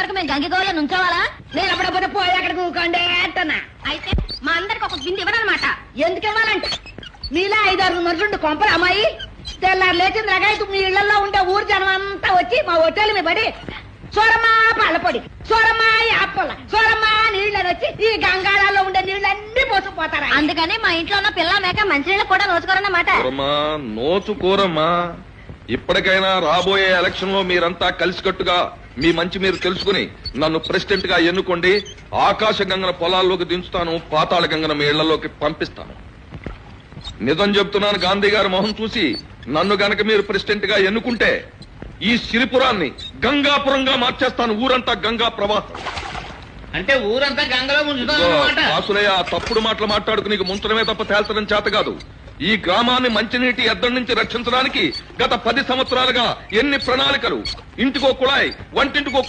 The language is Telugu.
వరకు మేము గంగిగోళ నుంచోవాలా? నేను అప్పుడప్పుడు పోయి అక్కడ కూకోండి అంటున్నా. అయితే మా అందరికి ఒక బింది ఇవ్వనమాట. ఎందుకు ఇవ్వాలంట? మీలా 5-6 మనుషులు కొంపలు అమ్మాయి తెల్లారు లేచిన రకాయతు మీ ఇళ్లలో ఉండే ఊరు జనం అంతా వచ్చి మా హోటల్ మీద పడి సోరమ్మా పళ్ళపొడి, సోరమ్మా యాపల, సోరమ్మా నీళ్ళని వచ్చి ఈ గంగాళాల్లో ఉండే నీళ్ళన్నీ పోసుకుపోతారా? అందుకని మా ఇంట్లో ఉన్న పిల్ల మేక మంచినీళ్ళు కూడా నోచుకోరన్నమాట. నోచుకోరమ్మా. ఇప్పటికైనా రాబోయే ఎలక్షన్ లో మీరంతా కలిసికట్టుగా మీ మంచి మీరు తెలుసుకుని నన్ను ప్రెసిడెంట్ గా ఎన్నుకోండి. ఆకాశ గంగన పొలాల్లోకి దించుతాను, పాతాళ గంగన మీ ఇళ్లలోకి పంపిస్తాను. నిజం చెప్తున్నాను, గాంధీ గారి మొహం చూసి నన్ను గనక మీరు ప్రెసిడెంట్ గా ఎన్నుకుంటే ఈ సిరిపురాన్ని గంగాపురంగా మార్చేస్తాను. ఊరంతా గంగా ప్రవాహం. అంటే ఊరంతా గంగలో ముంచుతాను. వాసులయ్య, తప్పుడు మాటలు మాట్లాడుకు నీకు ముంచడమే తప్ప తేల్చడం చేత కాదు. ఈ గ్రామాన్ని మంచినీటి ఎద్దడి నుంచి రక్షించడానికి గత 10 సంవత్సరాలుగా ఎన్ని ప్రణాళికలు. ఇంటికో కుళాయి, వంటింటికో